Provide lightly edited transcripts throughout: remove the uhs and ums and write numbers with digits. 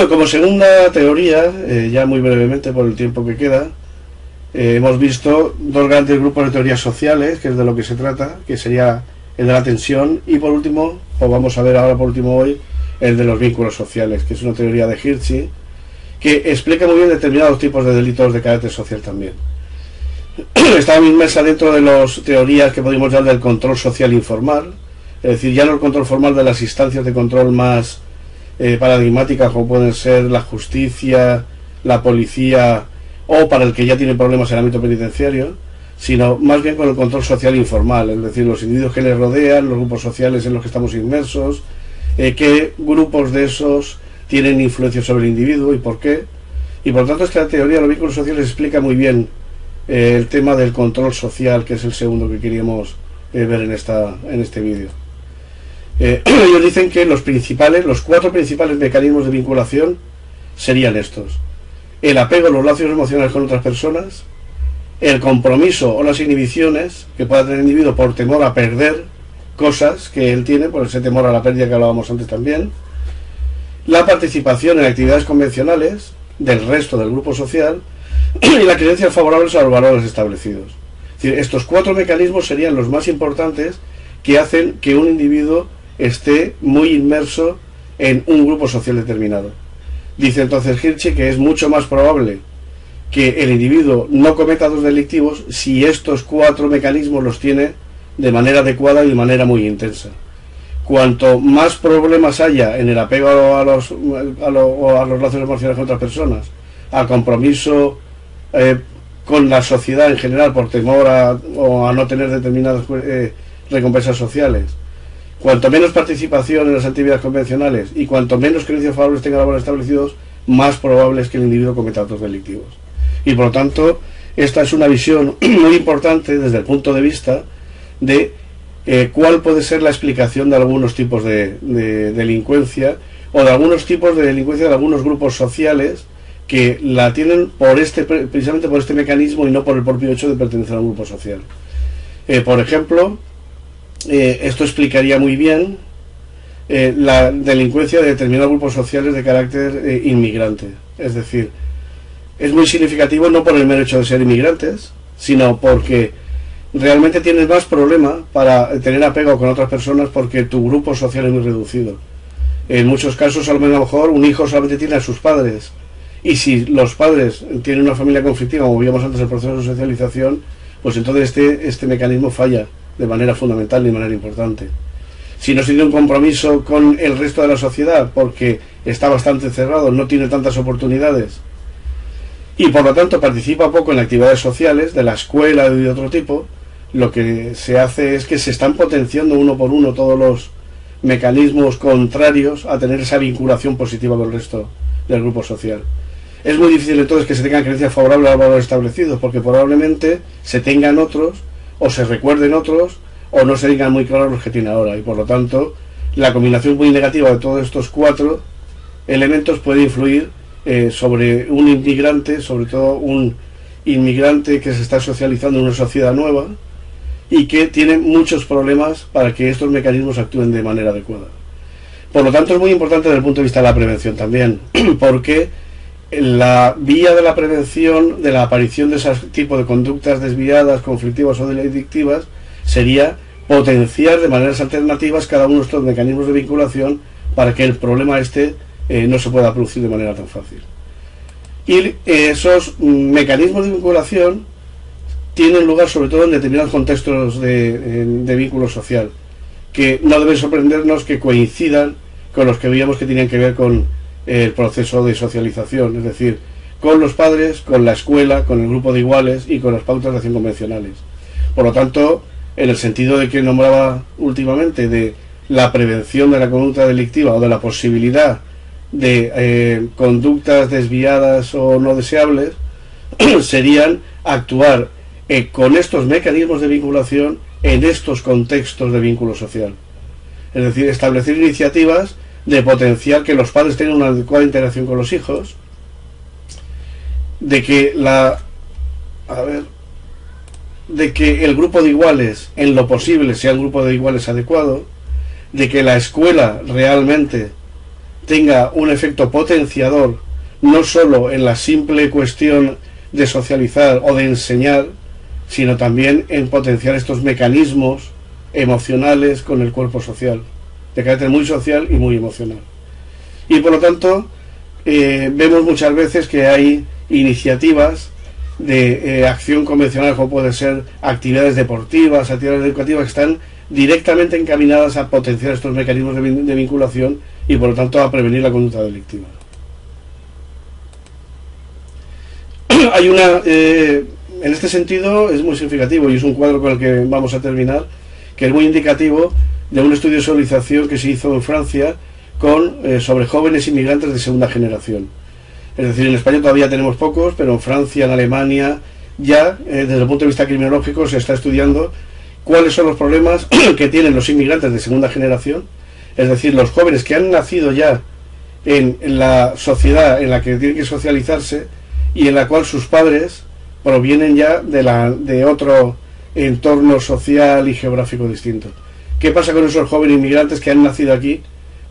Como segunda teoría, ya muy brevemente por el tiempo que queda, hemos visto dos grandes grupos de teorías sociales, que es de lo que se trata, que sería el de la tensión, y por último, pues vamos a ver ahora por último hoy, el de los vínculos sociales, que es una teoría de Hirschi, que explica muy bien determinados tipos de delitos de carácter social también. Está inmersa dentro de las teorías que podemos llamar del control social informal, es decir, ya no el control formal de las instancias de control más paradigmáticas, como pueden ser la justicia, la policía, o para el que ya tiene problemas en el ámbito penitenciario, sino más bien con el control social informal, es decir, los individuos que les rodean, los grupos sociales en los que estamos inmersos, qué grupos de esos tienen influencia sobre el individuo y por qué. Y por lo tanto esta teoría de los vínculos sociales explica muy bien el tema del control social, que es el segundo que queríamos ver en este vídeo. Ellos dicen que los cuatro principales mecanismos de vinculación serían estos: el apego a los lazos emocionales con otras personas, el compromiso o las inhibiciones que pueda tener el individuo por temor a perder cosas que él tiene, por ese temor a la pérdida que hablábamos antes también, la participación en actividades convencionales del resto del grupo social y la creencia favorable a los valores establecidos. Es decir, estos cuatro mecanismos serían los más importantes que hacen que un individuo esté muy inmerso en un grupo social determinado. Dice entonces Hirschi que es mucho más probable que el individuo no cometa actos delictivos si estos cuatro mecanismos los tiene de manera adecuada y de manera muy intensa. Cuanto más problemas haya en el apego a los lazos emocionales con otras personas, al compromiso con la sociedad en general por temor a no tener determinadas recompensas sociales, cuanto menos participación en las actividades convencionales y cuanto menos creencias favorables tenga los valores establecidos, más probable es que el individuo cometa actos delictivos. Y por lo tanto, esta es una visión muy importante desde el punto de vista de cuál puede ser la explicación de algunos tipos de delincuencia, o de algunos tipos de delincuencia de algunos grupos sociales que la tienen precisamente por este mecanismo y no por el propio hecho de pertenecer a un grupo social. Por ejemplo, esto explicaría muy bien la delincuencia de determinados grupos sociales de carácter inmigrante. Es decir, es muy significativo no por el mero hecho de ser inmigrantes, sino porque realmente tienes más problema para tener apego con otras personas porque tu grupo social es muy reducido. En muchos casos, a lo mejor, un hijo solamente tiene a sus padres, y si los padres tienen una familia conflictiva, como veíamos antes el proceso de socialización, pues entonces este mecanismo falla de manera fundamental y de manera importante. Si no se tiene un compromiso con el resto de la sociedad porque está bastante cerrado, no tiene tantas oportunidades y por lo tanto participa poco en actividades sociales de la escuela y de otro tipo, lo que se hace es que se están potenciando uno por uno todos los mecanismos contrarios a tener esa vinculación positiva con el resto del grupo social. Es muy difícil entonces que se tengan creencias favorables a los valores establecidos, porque probablemente se tengan otros, o se recuerden otros, o no se digan muy claros los que tiene ahora, y por lo tanto la combinación muy negativa de todos estos cuatro elementos puede influir sobre un inmigrante, sobre todo un inmigrante que se está socializando en una sociedad nueva y que tiene muchos problemas para que estos mecanismos actúen de manera adecuada. Por lo tanto es muy importante desde el punto de vista de la prevención también, porque la vía de la prevención de la aparición de ese tipo de conductas desviadas, conflictivas o delictivas sería potenciar de maneras alternativas cada uno de estos mecanismos de vinculación para que el problema no se pueda producir de manera tan fácil. Y esos mecanismos de vinculación tienen lugar sobre todo en determinados contextos de vínculo social, que no debe sorprendernos que coincidan con los que veíamos que tenían que ver con el proceso de socialización, es decir, con los padres, con la escuela, con el grupo de iguales y con las pautas de acción convencionales. Por lo tanto, en el sentido de que nombraba últimamente de la prevención de la conducta delictiva o de la posibilidad de conductas desviadas o no deseables, serían actuar con estos mecanismos de vinculación en estos contextos de vínculo social. Es decir, establecer iniciativas de potenciar que los padres tengan una adecuada interacción con los hijos, de que el grupo de iguales en lo posible sea un grupo de iguales adecuado, de que la escuela realmente tenga un efecto potenciador, no solo en la simple cuestión de socializar o de enseñar, sino también en potenciar estos mecanismos emocionales con el cuerpo social, de carácter muy social y muy emocional. Y por lo tanto, vemos muchas veces que hay iniciativas de acción convencional, como puede ser actividades deportivas, actividades educativas, que están directamente encaminadas a potenciar estos mecanismos de vinculación y por lo tanto a prevenir la conducta delictiva. Hay una, en este sentido es muy significativo, y es un cuadro con el que vamos a terminar, que es muy indicativo de un estudio de socialización que se hizo en Francia sobre jóvenes inmigrantes de segunda generación. Es decir, en España todavía tenemos pocos, pero en Francia, en Alemania, ya desde el punto de vista criminológico se está estudiando cuáles son los problemas que tienen los inmigrantes de segunda generación, es decir, los jóvenes que han nacido ya en la sociedad en la que tienen que socializarse y en la cual sus padres provienen ya de otro entorno social y geográfico distinto. ¿Qué pasa con esos jóvenes inmigrantes que han nacido aquí,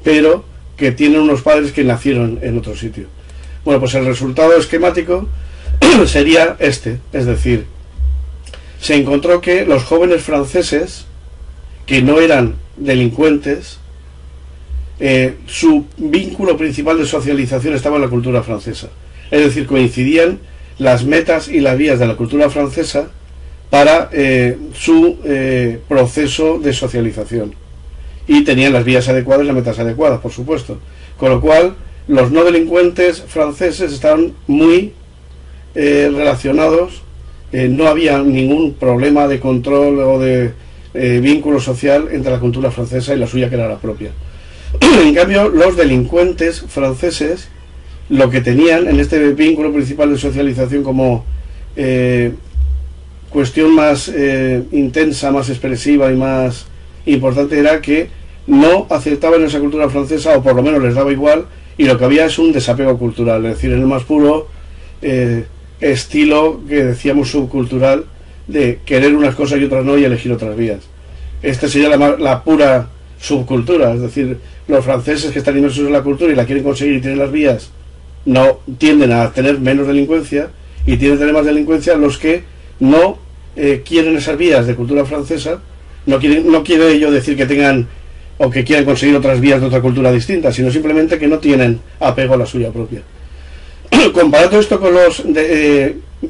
pero que tienen unos padres que nacieron en otro sitio? Bueno, pues el resultado esquemático sería este, es decir, se encontró que los jóvenes franceses, que no eran delincuentes, su vínculo principal de socialización estaba en la cultura francesa. Es decir, coincidían las metas y las vías de la cultura francesa para su proceso de socialización. Y tenían las vías adecuadas y las metas adecuadas, por supuesto. Con lo cual, los no delincuentes franceses estaban muy relacionados, no había ningún problema de control o de vínculo social entre la cultura francesa y la suya, que era la propia. En cambio, los delincuentes franceses, lo que tenían en este vínculo principal de socialización como cuestión más intensa, más expresiva y más importante, era que no aceptaban esa cultura francesa, o por lo menos les daba igual, y lo que había es un desapego cultural, es decir, en el más puro estilo que decíamos subcultural, de querer unas cosas y otras no, y elegir otras vías. Esta sería la pura subcultura, es decir, los franceses que están inmersos en la cultura y la quieren conseguir y tienen las vías, no tienden a tener menos delincuencia, y tienden a tener más delincuencia los que no quieren esas vías de cultura francesa. No quiere ello decir que tengan o que quieran conseguir otras vías de otra cultura distinta, sino simplemente que no tienen apego a la suya propia. Comparando esto con los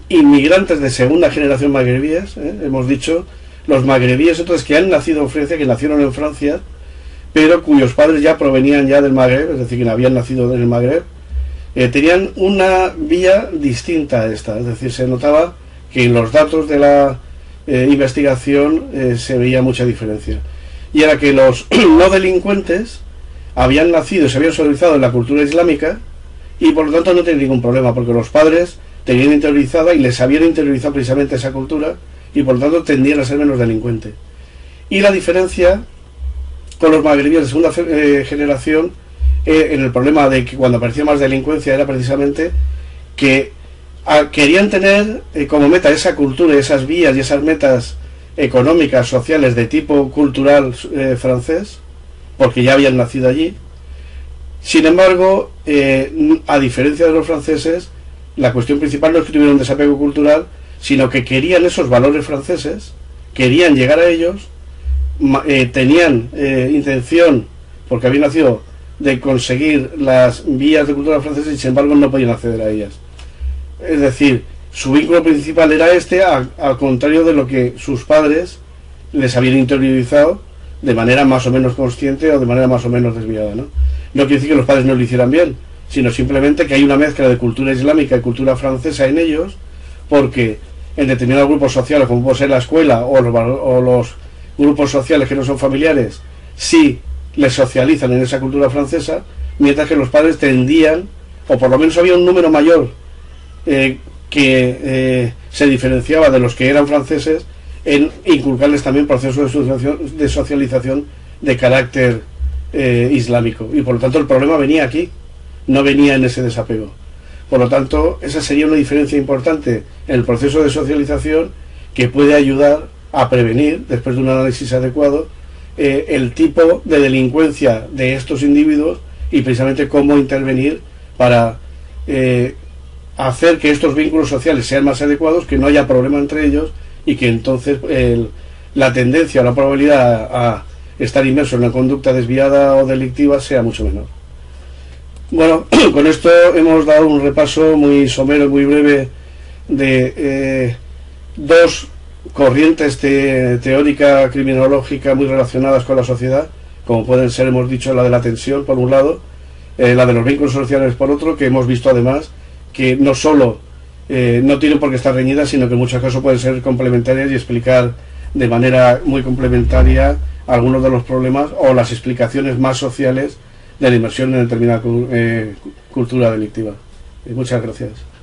inmigrantes de segunda generación magrebíes, hemos dicho, los magrebíes, entonces, que han nacido en Francia, que nacieron en Francia, pero cuyos padres ya provenían ya del Magreb, es decir, que habían nacido en el Magreb, tenían una vía distinta a esta, es decir, se notaba que en los datos de la investigación se veía mucha diferencia. Y era que los no delincuentes habían nacido y se habían socializado en la cultura islámica, y por lo tanto no tenían ningún problema, porque los padres tenían interiorizada y les habían interiorizado precisamente esa cultura, y por lo tanto tendían a ser menos delincuentes. Y la diferencia con los magrebíes de segunda generación, en el problema de que cuando aparecía más delincuencia, era precisamente que querían tener como meta esa cultura, esas vías y esas metas económicas, sociales de tipo cultural francés, porque ya habían nacido allí. Sin embargo, a diferencia de los franceses, la cuestión principal no es que tuvieran un desapego cultural, sino que querían esos valores franceses, querían llegar a ellos, tenían intención, porque habían nacido, de conseguir las vías de cultura francesa, y sin embargo no podían acceder a ellas. Es decir, su vínculo principal era este, al contrario de lo que sus padres les habían interiorizado de manera más o menos consciente o de manera más o menos desviada, ¿no? No quiere decir que los padres no lo hicieran bien, sino simplemente que hay una mezcla de cultura islámica y cultura francesa en ellos, porque en determinados grupos sociales, como puede ser la escuela o los grupos sociales que no son familiares, sí les socializan en esa cultura francesa, mientras que los padres tendían, o por lo menos había un número mayor que se diferenciaba de los que eran franceses, en inculcarles también procesos de socialización de carácter islámico, y por lo tanto el problema venía aquí, no venía en ese desapego. Por lo tanto, esa sería una diferencia importante en el proceso de socialización, que puede ayudar a prevenir, después de un análisis adecuado, el tipo de delincuencia de estos individuos, y precisamente cómo intervenir para hacer que estos vínculos sociales sean más adecuados, que no haya problema entre ellos y que entonces la tendencia o la probabilidad a estar inmerso en una conducta desviada o delictiva sea mucho menor. Bueno, con esto hemos dado un repaso muy somero y muy breve de dos corrientes teórica criminológica muy relacionadas con la sociedad, como pueden ser, hemos dicho, la de la tensión por un lado, la de los vínculos sociales por otro, que hemos visto además que no solo no tienen por qué estar reñidas, sino que en muchos casos pueden ser complementarias y explicar de manera muy complementaria algunos de los problemas o las explicaciones más sociales de la inmersión en determinada cultura delictiva. Muchas gracias.